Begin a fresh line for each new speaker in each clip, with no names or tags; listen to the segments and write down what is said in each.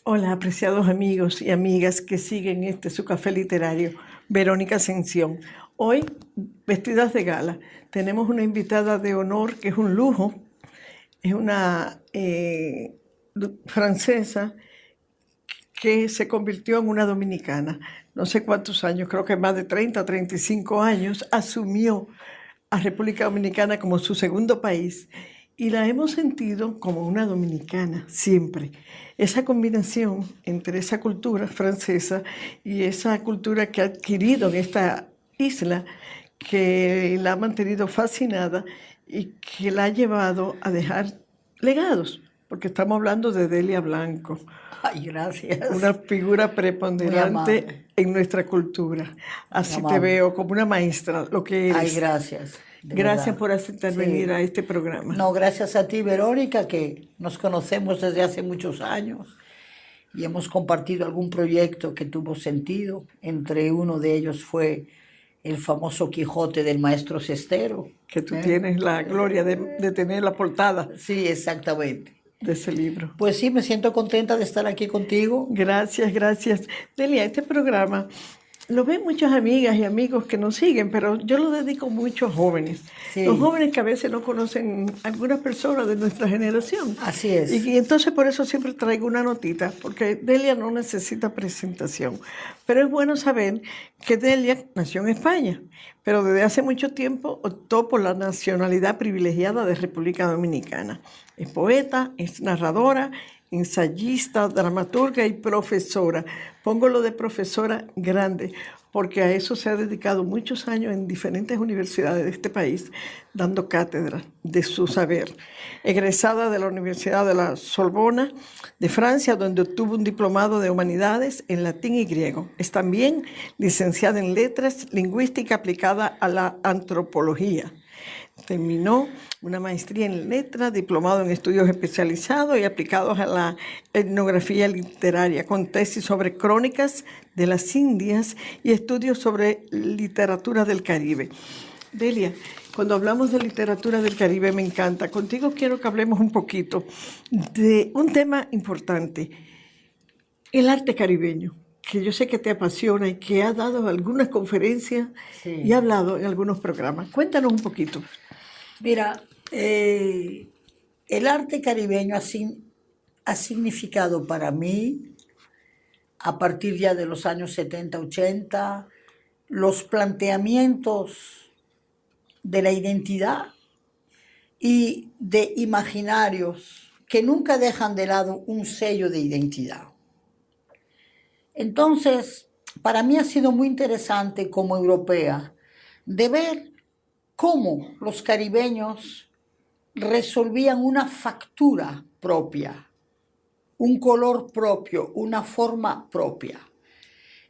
Hola, apreciados amigos y amigas que siguen su café literario, Verónica Ascensión. Hoy, vestidas de gala, tenemos una invitada de honor que es un lujo, es una francesa que se convirtió en una dominicana. No sé cuántos años, creo que más de 30 o 35 años, asumió a República Dominicana como su segundo país y la hemos sentido como una dominicana siempre. Esa combinación entre esa cultura francesa y esa cultura que ha adquirido en esta isla, que la ha mantenido fascinada y que la ha llevado a dejar legados, porque estamos hablando de Delia Blanco,
Ay, gracias.
una figura
Muy
preponderante
amable,
en nuestra cultura.
muy
Así te
amable.
veo como una maestra, lo que
Ay,
eres.
gracias, de
Gracias
verdad.
por aceptar venir a
Sí.
este programa.
No, gracias a ti, Verónica, que nos conocemos desde hace muchos años y hemos compartido algún proyecto que tuvo sentido. Entre uno de ellos fue el famoso Quijote del Maestro Sestero.
Que tú
¿Eh?
tienes la gloria de tener la portada
Sí, exactamente.
de ese libro.
Pues sí, me siento contenta de estar aquí contigo.
Gracias, gracias. Delia, este programa lo ven muchas amigas y amigos que nos siguen, pero yo lo dedico mucho a jóvenes. Los
Sí,
jóvenes que a veces no conocen algunas personas de nuestra generación.
así es.
Y entonces por eso siempre traigo una notita, porque Delia no necesita presentación. Pero es bueno saber que Delia nació en España, pero desde hace mucho tiempo optó por la nacionalidad privilegiada de República Dominicana. Es poeta, es narradora, ensayista, dramaturga y profesora. Pongo lo de profesora grande, porque a eso se ha dedicado muchos años en diferentes universidades de este país, dando cátedra de su saber. Egresada de la Universidad de la Sorbona de Francia, donde obtuvo un diplomado de humanidades en latín y griego. Es también licenciada en letras, lingüística aplicada a la antropología. Terminó una maestría en letras, diplomado en estudios especializados y aplicados a la etnografía literaria, con tesis sobre crónicas de las Indias y estudios sobre literatura del Caribe. Delia, cuando hablamos de literatura del Caribe me encanta. Contigo quiero que hablemos un poquito de un tema importante, el arte caribeño, que yo sé que te apasiona y que has dado algunas conferencias y ha
Sí.
hablado en algunos programas. Cuéntanos un poquito.
Mira, el arte caribeño ha significado para mí, a partir ya de los años 70, 80, los planteamientos de la identidad y de imaginarios que nunca dejan de lado un sello de identidad. Entonces, para mí ha sido muy interesante como europea de ver cómo los caribeños resolvían una factura propia, un color propio, una forma propia.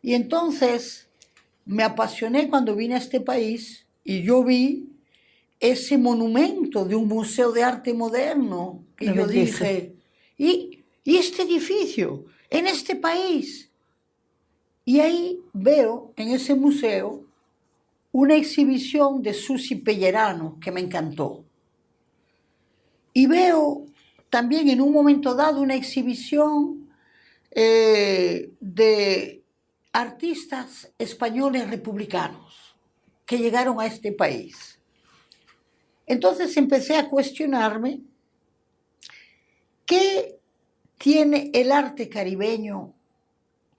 Y entonces me apasioné cuando vine a este país y yo vi ese monumento de un museo de arte moderno que
Una
yo
belleza.
dije, ¿y este edificio en este país? Y ahí veo en ese museo una exhibición de Susi Pellerano que me encantó. Y veo también en un momento dado una exhibición de artistas españoles republicanos que llegaron a este país. Entonces empecé a cuestionarme qué tiene el arte caribeño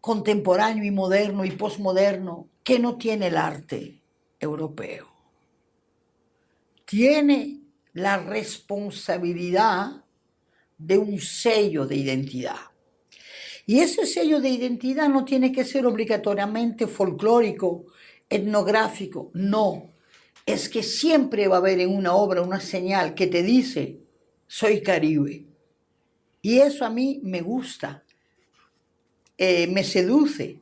contemporáneo y moderno y posmoderno que no tiene el arte europeo. Tiene la responsabilidad de un sello de identidad. Y ese sello de identidad no tiene que ser obligatoriamente folclórico, etnográfico, no. Es que siempre va a haber en una obra una señal que te dice, soy Caribe. Y eso a mí me gusta, me seduce,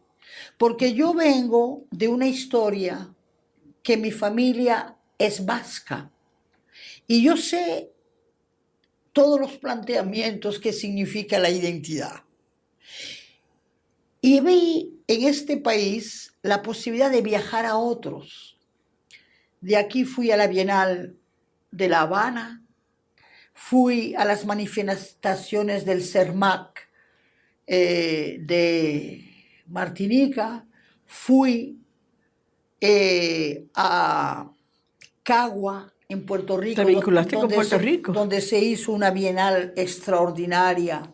porque yo vengo de una historia que mi familia es vasca. Y yo sé todos los planteamientos que significa la identidad. Y vi en este país la posibilidad de viajar a otros. De aquí fui a la Bienal de La Habana, fui a las manifestaciones del CERMAC de Martinica, fui a Cagua, en Puerto Rico,
¿Te vinculaste con Puerto Rico?
donde se hizo una bienal extraordinaria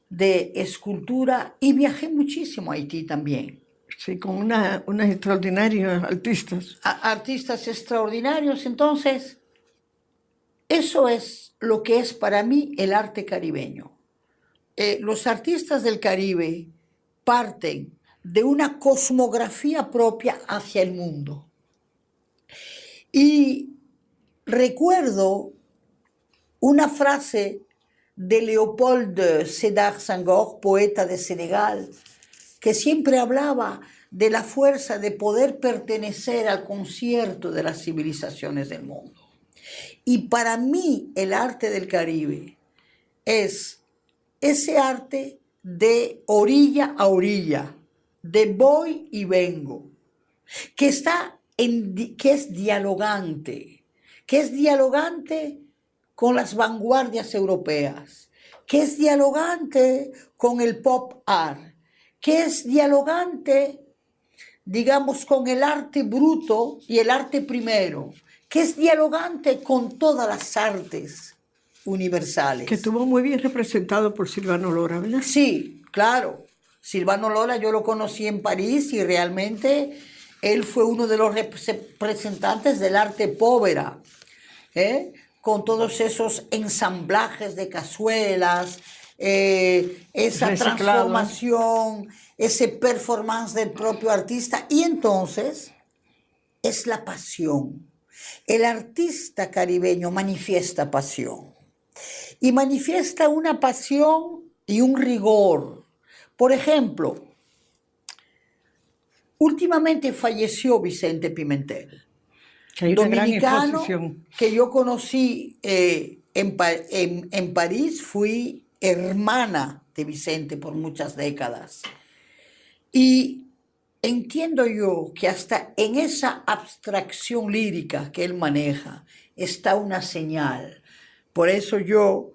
de escultura, y viajé muchísimo a Haití también.
Sí, con unas extraordinarios artistas.
Artistas extraordinarios. Entonces, eso es lo que es para mí el arte caribeño. Los artistas del Caribe parten de una cosmografía propia hacia el mundo. Y recuerdo una frase de Léopold Sédar Senghor, poeta de Senegal, que siempre hablaba de la fuerza de poder pertenecer al concierto de las civilizaciones del mundo. Y para mí el arte del Caribe es ese arte de orilla a orilla, de voy y vengo, que es dialogante con las vanguardias europeas, que es dialogante con el pop art, que es dialogante, digamos, con el arte bruto y el arte primero, que es dialogante con todas las artes universales.
Que estuvo muy bien representado por Silvano Lora, ¿verdad?
Sí, claro. Silvano Lora yo lo conocí en París y realmente él fue uno de los representantes del arte povera, con todos esos ensamblajes de cazuelas, esa transformación, ese performance del propio artista. Y entonces es la pasión. El artista caribeño manifiesta pasión. Y manifiesta una pasión y un rigor. Por ejemplo, últimamente falleció Vicente Pimentel,
que hay una
dominicano,
gran exposición
que yo conocí en París. Fui hermana de Vicente por muchas décadas. Y entiendo yo que hasta en esa abstracción lírica que él maneja está una señal. Por eso yo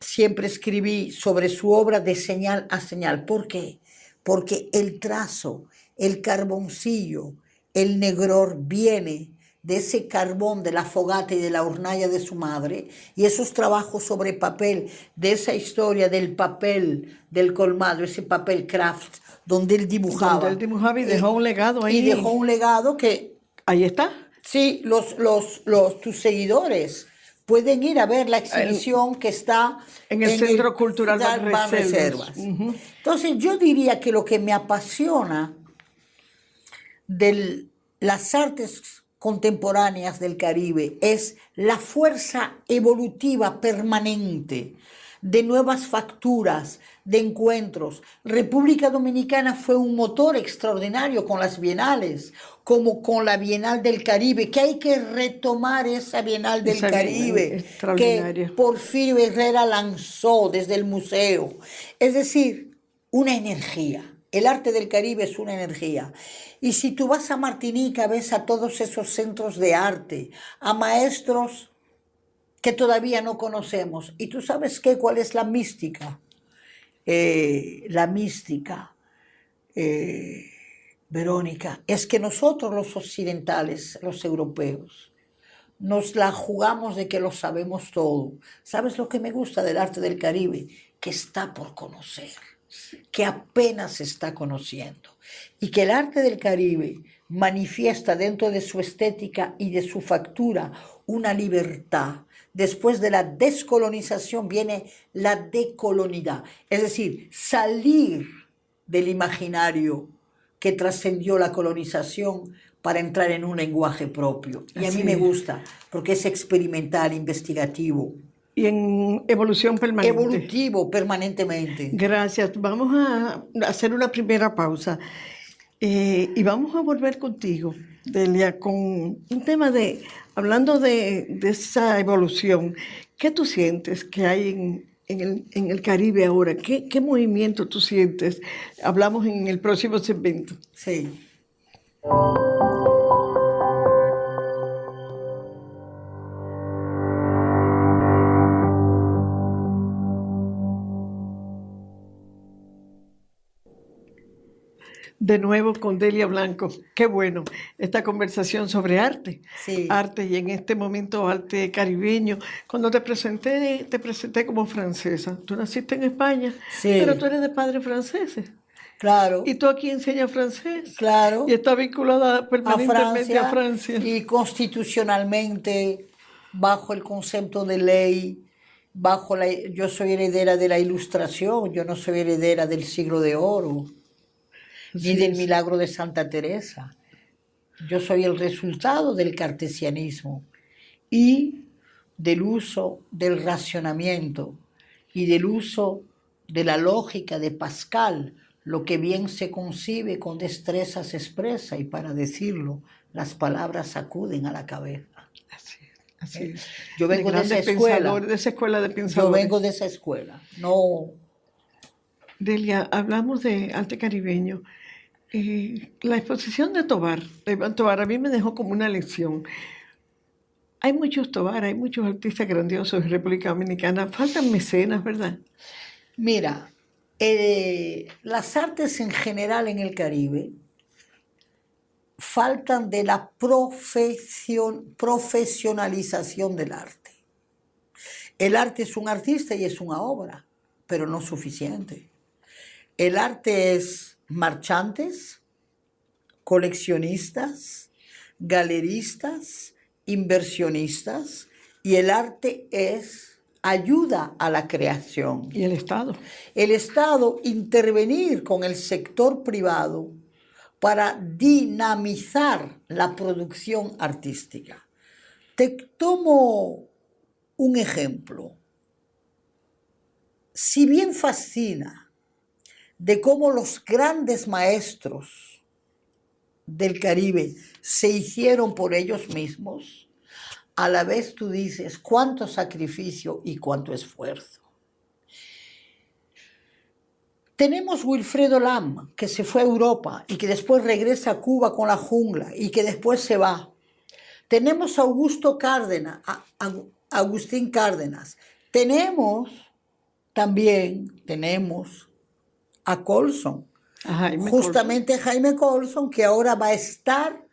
siempre escribí sobre su obra de señal a señal. ¿Por qué? Porque el trazo, el carboncillo, el negror viene de ese carbón de la fogata y de la hornalla de su madre, y esos trabajos sobre papel, de esa historia del papel del colmado, ese papel craft, donde él dibujaba.
Donde él dibujaba y dejó un legado ahí.
Y dejó un legado que...
Ahí está.
Sí, tus seguidores pueden ir a ver la exhibición que está
en el Centro Cultural Banreservas.
Uh-huh. Entonces yo diría que lo que me apasiona de las artes contemporáneas del Caribe es la fuerza evolutiva permanente de nuevas facturas, de encuentros. República Dominicana fue un motor extraordinario con las bienales, como con la Bienal del Caribe, que hay que retomar esa Bienal del Caribe, que Porfirio Herrera lanzó desde el museo. Es decir, una energía. El arte del Caribe es una energía. Y si tú vas a Martinica, ves a todos esos centros de arte, a maestros que todavía no conocemos. ¿Y tú sabes qué? ¿Cuál es la mística? Verónica, es que nosotros los occidentales, los europeos, nos la jugamos de que lo sabemos todo. ¿Sabes lo que me gusta del arte del Caribe? Que está por conocer, que apenas se está conociendo. Y que el arte del Caribe manifiesta dentro de su estética y de su factura una libertad. Después de la descolonización viene la decolonidad, es decir, salir del imaginario que trascendió la colonización para entrar en un lenguaje propio. Y a mí me gusta, porque es experimental, investigativo.
Y en evolución permanente.
Evolutivo, permanentemente.
Gracias. Vamos a hacer una primera pausa. Y vamos a volver contigo, Delia, con un tema hablando de esa evolución. ¿Qué tú sientes que hay en el Caribe ahora? ¿Qué movimiento tú sientes? Hablamos en el próximo segmento.
Sí.
De nuevo con Delia Blanco. Qué bueno esta conversación sobre arte.
Sí.
Arte y en este momento arte caribeño. Cuando te presenté como francesa. Tú naciste en España,
Sí.
pero tú eres de padres franceses.
Claro,
Y tú aquí enseñas francés.
claro.
Y estás vinculada
A
permanentemente a
Francia
Francia.
y constitucionalmente, bajo el concepto de ley, yo soy heredera de la Ilustración, yo no soy heredera del Siglo de Oro, ni
Así
del
es.
milagro de Santa Teresa. Yo soy el resultado del cartesianismo y del uso del racionamiento y del uso de la lógica de Pascal. Lo que bien se concibe con destreza se expresa, y para decirlo las palabras acuden a la cabeza.
Así es.
Yo
De
vengo de esa
grandes
escuela.
pensadores, de esa escuela de
Yo
pensadores.
vengo de esa escuela. No,
Delia, hablamos de arte caribeño. La exposición de Tobar, de Iván Tobar, a mí me dejó como una lección. Hay muchos Tobar, hay muchos artistas grandiosos en República Dominicana. Faltan mecenas, ¿verdad?
mira, las artes en general en el Caribe faltan de la profesionalización del arte. El arte es un artista y es una obra, pero no suficiente. El arte es marchantes, coleccionistas, galeristas, inversionistas, y el arte es ayuda a la creación.
Y el Estado.
El Estado intervenir con el sector privado para dinamizar la producción artística. Te tomo un ejemplo. Si bien fascina de cómo los grandes maestros del Caribe se hicieron por ellos mismos, a la vez tú dices cuánto sacrificio y cuánto esfuerzo. Tenemos Wilfredo Lam, que se fue a Europa y que después regresa a Cuba con la jungla y que después se va. Tenemos a Agustín Cárdenas. Tenemos a Colson. Justamente Jaime Colson, que ahora va a estar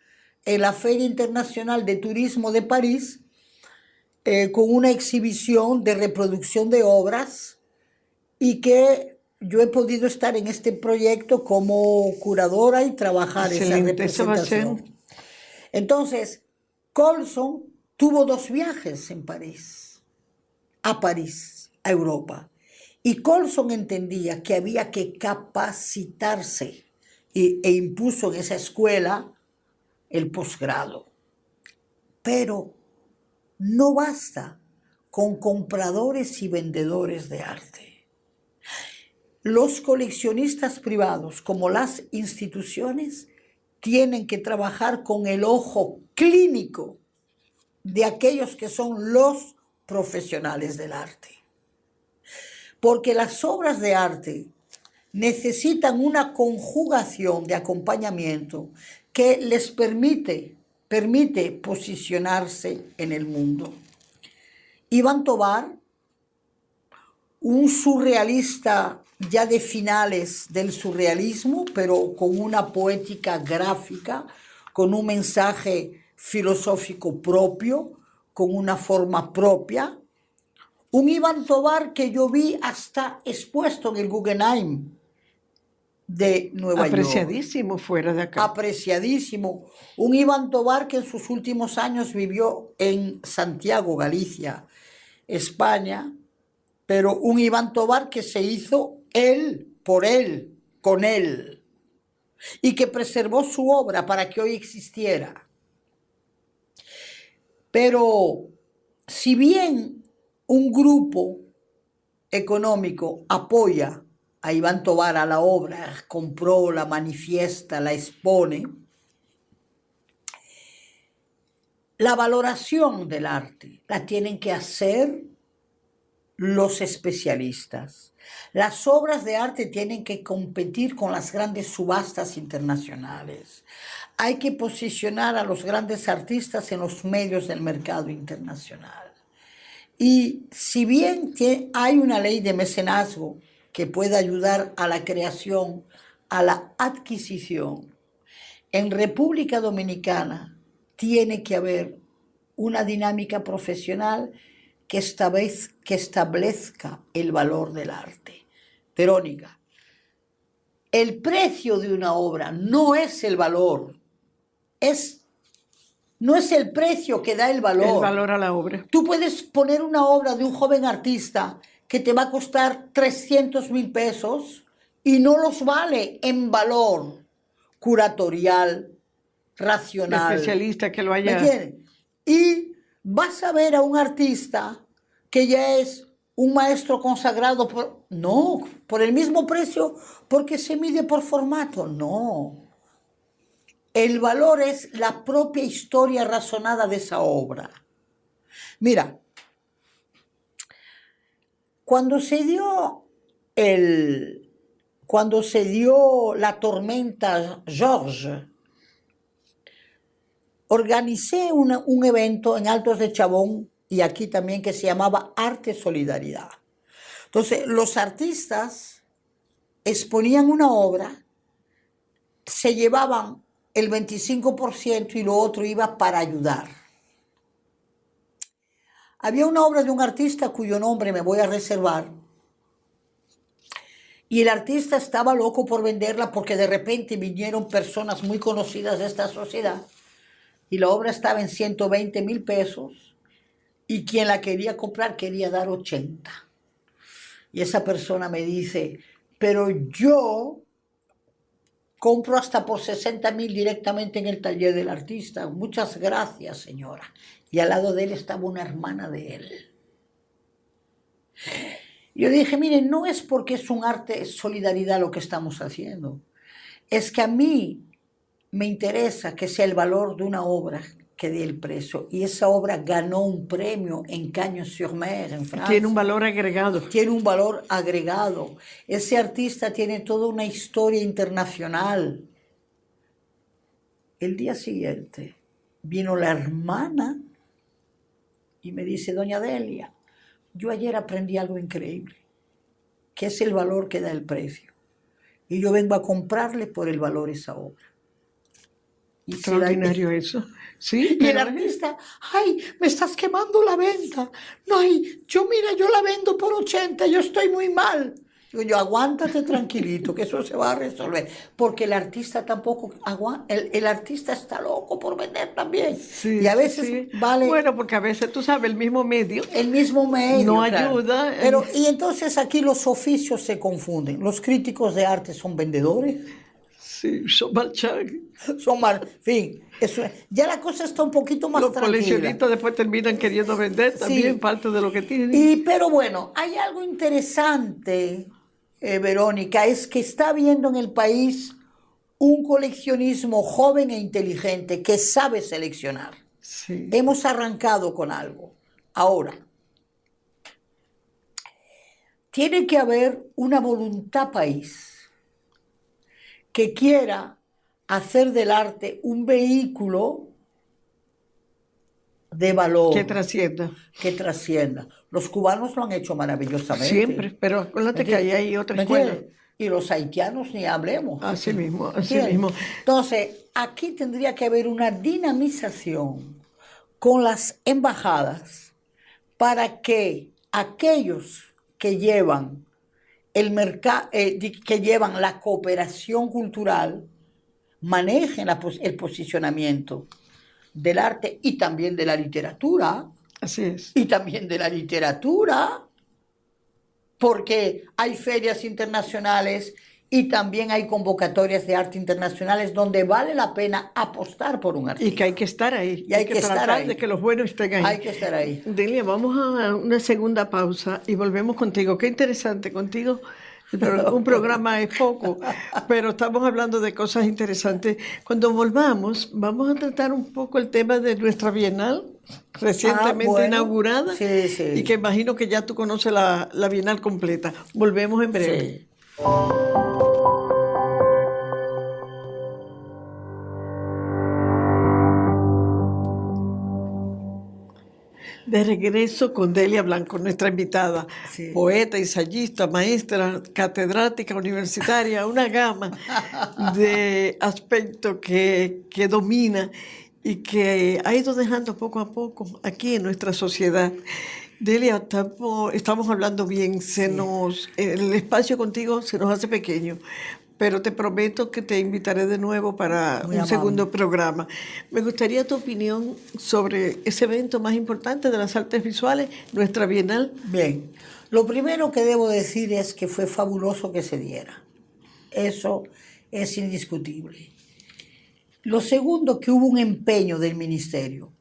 en la Feria Internacional de Turismo de París con una exhibición de reproducción de obras, y que yo he podido estar en este proyecto como curadora y trabajar esa representación. Entonces, Colson tuvo 2 viajes a París, a Europa. Y Colson entendía que había que capacitarse e impuso en esa escuela el posgrado. Pero no basta con compradores y vendedores de arte. Los coleccionistas privados, como las instituciones, tienen que trabajar con el ojo clínico de aquellos que son los profesionales del arte. Porque las obras de arte necesitan una conjugación de acompañamiento que les permite posicionarse en el mundo. Iván Tobar, un surrealista ya de finales del surrealismo, pero con una poética gráfica, con un mensaje filosófico propio, con una forma propia. Un Iván Tobar que yo vi hasta expuesto en el Guggenheim de Nueva York.
Apreciadísimo fuera de acá.
Apreciadísimo. Un Iván Tobar que en sus últimos años vivió en Santiago, Galicia, España, pero un Iván Tobar que se hizo él, por él, con él, y que preservó su obra para que hoy existiera. Pero si bien un grupo económico apoya a Iván Tobar, a la obra, compró, la manifiesta, la expone, la valoración del arte la tienen que hacer los especialistas. Las obras de arte tienen que competir con las grandes subastas internacionales. Hay que posicionar a los grandes artistas en los medios del mercado internacional. Y si bien hay una ley de mecenazgo que puede ayudar a la creación a la adquisición. En República Dominicana tiene que haber una dinámica profesional que establezca el valor del arte. Verónica, el precio de una obra no es el valor, no es el precio que da el valor.
El valor a la obra.
Tú puedes poner una obra de un joven artista que te va a costar 300,000 pesos y no los vale en valor curatorial, racional.
Especialista que lo
¿Me
haya...
entiendes? Y vas a ver a un artista que ya es un maestro consagrado por el mismo precio, porque se mide por formato. No. El valor es la propia historia razonada de esa obra. Mira, cuando se dio la tormenta George, organicé un evento en Altos de Chabón y aquí también que se llamaba Arte Solidaridad. Entonces, los artistas exponían una obra, se llevaban el 25% y lo otro iba para ayudar. Había una obra de un artista cuyo nombre me voy a reservar y el artista estaba loco por venderla porque de repente vinieron personas muy conocidas de esta sociedad y la obra estaba en 120,000 pesos y quien la quería comprar quería dar 80. Y esa persona me dice, pero yo compro hasta por 60,000 directamente en el taller del artista. Muchas gracias, señora. Y al lado de él estaba una hermana de él. Yo dije, miren, no es porque es un arte solidaridad lo que estamos haciendo. Es que a mí me interesa que sea el valor de una obra que dé el precio. Y esa obra ganó un premio en Cagnes-sur-Mer, en Francia.
Tiene un valor agregado.
Tiene un valor agregado. Ese artista tiene toda una historia internacional. El día siguiente vino la hermana y me dice, doña Delia, yo ayer aprendí algo increíble, que es el valor que da el precio. Y yo vengo a comprarle por el valor esa obra. Y
extraordinario eso. Sí,
y el artista, ay, me estás quemando la venta. No, yo la vendo por 80, yo estoy muy mal. Digo yo, aguántate tranquilito, que eso se va a resolver. Porque el artista tampoco aguanta, el artista está loco por vender también.
Sí,
y a veces
sí.
vale...
Bueno, porque a veces, tú sabes, el mismo medio no
claro.
ayuda.
Pero, y entonces aquí los oficios se confunden. Los críticos de arte son vendedores.
Sí, son malchagos.
Son mal, en fin, ya la cosa está un poquito más
Los
tranquila.
coleccionistas después terminan queriendo vender también parte de lo que tienen.
Pero bueno, hay algo interesante, Verónica, es que está habiendo en el país un coleccionismo joven e inteligente que sabe seleccionar.
Sí.
Hemos arrancado con algo. Ahora, tiene que haber una voluntad país que quiera hacer del arte un vehículo de valor.
Que trascienda.
Que trascienda. Los cubanos lo han hecho maravillosamente.
Siempre, pero acuérdate que ahí hay otra escuela.
Y los haitianos ni hablemos.
Así mismo, así mismo.
Entonces, aquí tendría que haber una dinamización con las embajadas para que aquellos que llevan que llevan la cooperación cultural manejen el posicionamiento del arte y también de la literatura.
Así es.
Y también de la literatura, porque hay ferias internacionales y también hay convocatorias de arte internacionales donde vale la pena apostar por un artista.
Y que hay que estar ahí.
Y hay que estar
tratar
ahí.
de que los buenos estén ahí.
Hay que estar ahí.
Delia, vamos a una segunda pausa y volvemos contigo. Qué interesante contigo. Un programa es poco, pero estamos hablando de cosas interesantes. Cuando volvamos, vamos a tratar un poco el tema de nuestra Bienal, recientemente inaugurada,
sí.
y que imagino que ya tú conoces la Bienal completa. Volvemos en breve.
Sí.
De regreso con Delia Blanco, nuestra invitada,
Sí.
poeta, ensayista, maestra, catedrática universitaria, una gama de aspectos que domina y que ha ido dejando poco a poco aquí en nuestra sociedad. Delia, estamos hablando bien, el espacio contigo se nos hace pequeño, pero te prometo que te invitaré de nuevo para
Muy
un
amable.
segundo programa. Me gustaría tu opinión sobre ese evento más importante de las artes visuales, nuestra Bienal.
Bien, lo primero que debo decir es que fue fabuloso que se diera. Eso es indiscutible. Lo segundo, que hubo un empeño del ministerio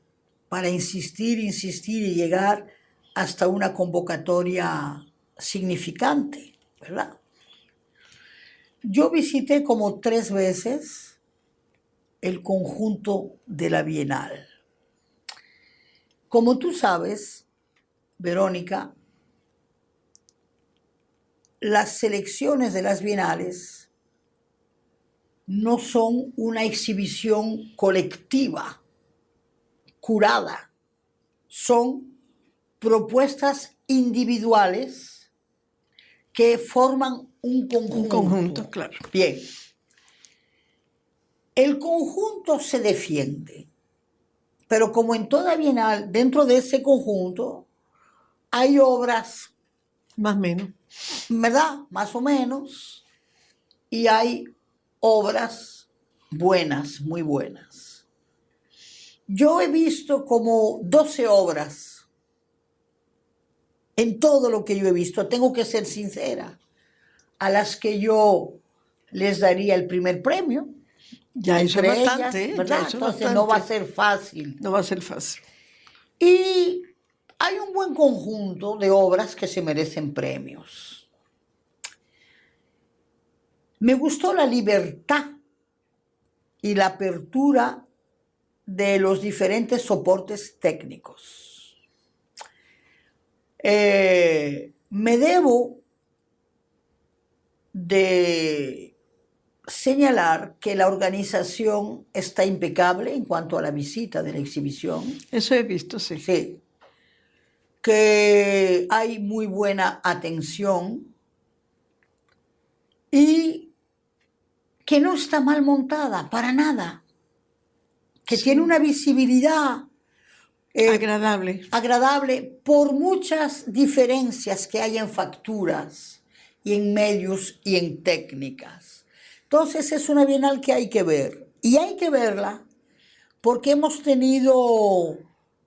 para insistir y llegar hasta una convocatoria significante, ¿verdad? Yo visité como 3 veces el conjunto de la Bienal. Como tú sabes, Verónica, las selecciones de las bienales no son una exhibición colectiva, curada. Son propuestas individuales que forman un conjunto.
Un conjunto, claro.
Bien. El conjunto se defiende, pero como en toda bienal, dentro de ese conjunto hay obras,
Más o menos.
¿verdad? Más o menos, y hay obras buenas, muy buenas. Yo he visto como 12 obras en todo lo que yo he visto, tengo que ser sincera, a las que yo les daría el primer premio.
Ya eso es
Entre
bastante,
ellas,
¿eh?
¿verdad?
Ya eso es
Entonces no va a
bastante.
ser fácil.
No va a ser fácil.
Y hay un buen conjunto de obras que se merecen premios. Me gustó la libertad y la apertura de los diferentes soportes técnicos. Me debo de señalar que la organización está impecable en cuanto a la visita de la exhibición.
Eso he visto, sí.
Sí. Que hay muy buena atención y que no está mal montada para nada, que
Sí.
tiene una visibilidad
Agradable.
agradable por muchas diferencias que hay en facturas y en medios y en técnicas. Entonces es una bienal que hay que ver, y hay que verla porque hemos tenido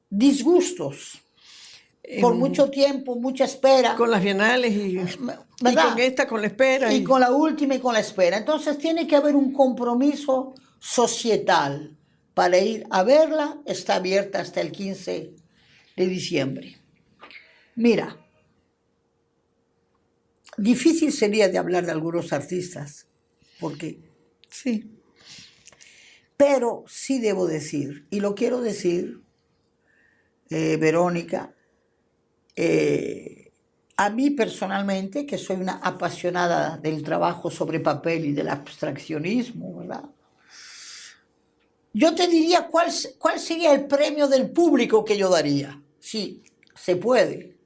disgustos por mucho tiempo, mucha espera.
Con las bienales y
¿Verdad?
con esta, con la espera.
Y con la última y con la espera. Entonces tiene que haber un compromiso societal para ir a verla. Está abierta hasta el 15 de diciembre. Mira, difícil sería de hablar de algunos artistas, porque,
Sí.
pero sí debo decir, y lo quiero decir, Verónica, a mí personalmente, que soy una apasionada del trabajo sobre papel y del abstraccionismo, ¿verdad? Yo te diría cuál sería el premio del público que yo daría. Sí, se puede.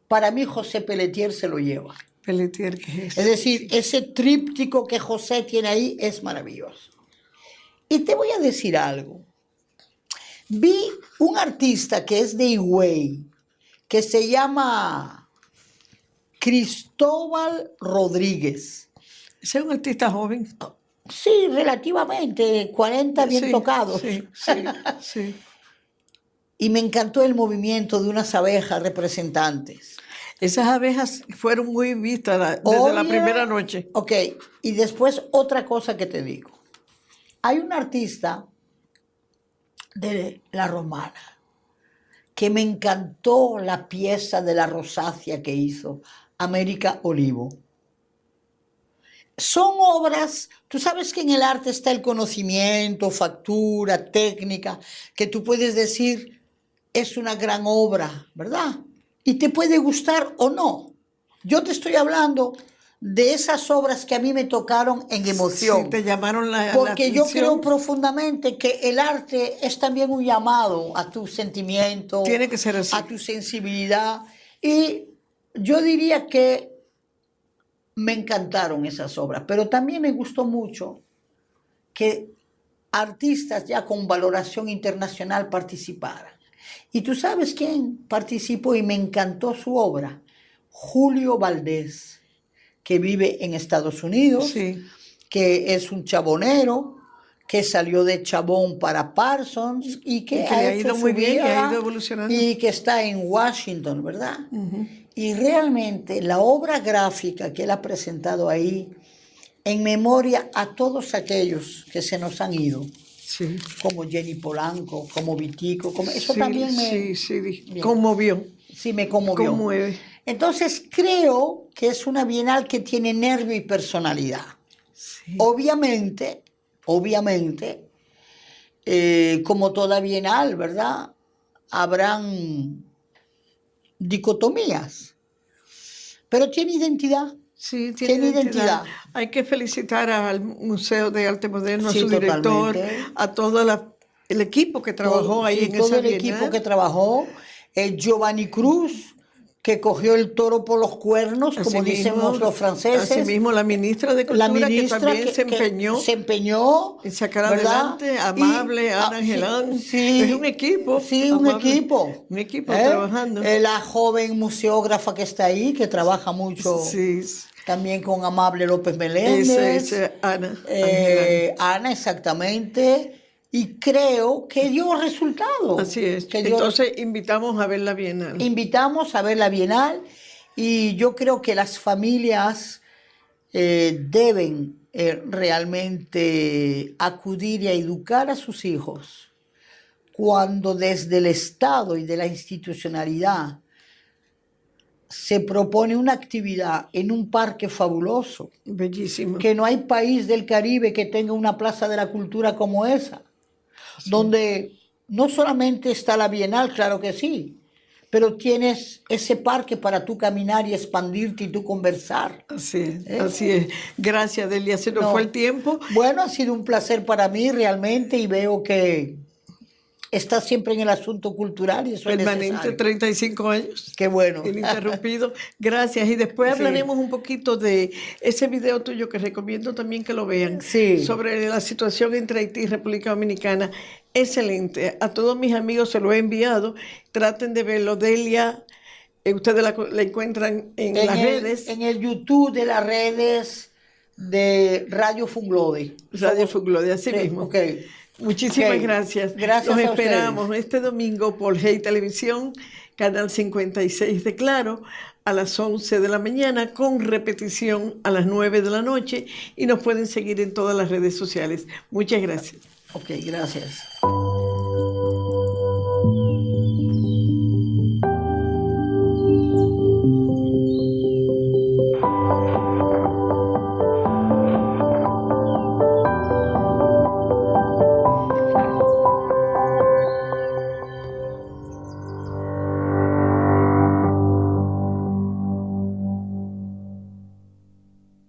Para mí José Pelletier se lo lleva.
Pelletier, que
Es decir, ese tríptico que José tiene ahí es maravilloso. Y te voy a decir algo. Vi un artista que es de Higüey, que se llama Cristóbal Rodríguez.
es un artista joven.
Sí, relativamente, 40 bien
Sí,
tocados.
Sí, sí, sí.
Y me encantó el movimiento de unas abejas representantes.
Esas abejas fueron muy vistas desde la primera noche.
Ok, y después otra cosa que te digo. Hay un artista de La Romana que me encantó la pieza de la rosácea que hizo, América Olivo. Son obras, tú sabes que en el arte está el conocimiento, factura, técnica, que tú puedes decir es una gran obra, ¿verdad? Y te puede gustar o no. Yo te estoy hablando de esas obras que a mí me tocaron en emoción.
Sí, te llamaron la
Porque yo
atención.
creo profundamente que el arte es también un llamado a tu sentimiento,
Tiene que ser así.
a tu sensibilidad. Y yo diría que me encantaron esas obras, pero también me gustó mucho que artistas ya con valoración internacional participaran. ¿Y tú sabes quién participó y me encantó su obra? Julio Valdés, que vive en Estados Unidos,
Sí.
que es un chabonero, que salió de Chabón para Parsons y que
Y que
ha
le ha
hecho
ido
su
muy bien, que ha
vida
ido evolucionando.
y que está en Washington, ¿verdad?
Ujú.
Y realmente la obra gráfica que él ha presentado ahí, en memoria a todos aquellos que se nos han ido,
Sí.
como Jenny Polanco, como Vitico, como, eso
Sí,
también
sí,
Bien.
conmovió.
sí me conmovió.
Conmueve.
Entonces creo que es una bienal que tiene nervio y personalidad.
Sí.
Obviamente, como toda bienal, ¿verdad? Habrán dicotomías, pero tiene identidad.
Sí, tiene identidad. Hay que felicitar al Museo de Arte Moderno, a
Sí,
su director,
totalmente.
a todo el equipo que trabajó ahí
Sí,
en
todo
esa
el equipo
bienal.
que trabajó, Giovanni Cruz, que cogió el toro por los cuernos, como decimos los franceses.
Asimismo, la ministra de
La
Cultura,
ministra
que también se empeñó
en
sacar
¿verdad?
adelante, amable, Ana Angelán.
Sí,
Es un equipo.
sí, un
amable,
equipo.
un equipo trabajando.
La joven museógrafa que está ahí, que trabaja mucho
Sí,
también con Amable López Meléndez.
esa es Ana Angelán.
Ana, exactamente. Y creo que dio resultado.
Así es.
Que dio
Entonces invitamos a ver la Bienal.
Invitamos a ver la Bienal y yo creo que las familias deben realmente acudir y a educar a sus hijos cuando desde el Estado y de la institucionalidad se propone una actividad en un parque fabuloso,
Bellísimo.
que no hay país del Caribe que tenga una plaza de la cultura como esa, sí, donde no solamente está la Bienal, claro que sí, pero tienes ese parque para tú caminar y expandirte y tú conversar.
Así es, así es. Gracias, Delia. Se nos fue el tiempo.
Bueno, ha sido un placer para mí realmente y veo que estás siempre en el asunto cultural y eso
permanente,
es necesario.
35 años.
Qué bueno.
Ininterrumpido. Gracias. Y después hablaremos un poquito de ese video tuyo que recomiendo también que lo vean.
Sí.
Sobre la situación entre Haití y República Dominicana. Excelente. A todos mis amigos se lo he enviado. Traten de verlo. Delia, ustedes la encuentran en las redes.
En el YouTube de las redes de Radio Funglode.
Radio Funglode, así mismo.
Okay.
Muchísimas gracias.
Gracias.
Los esperamos este domingo por Hey Televisión, canal 56 de Claro, a las 11 de la mañana, con repetición a las 9 de la noche, y nos pueden seguir en todas las redes sociales. Muchas gracias.
Ok, gracias.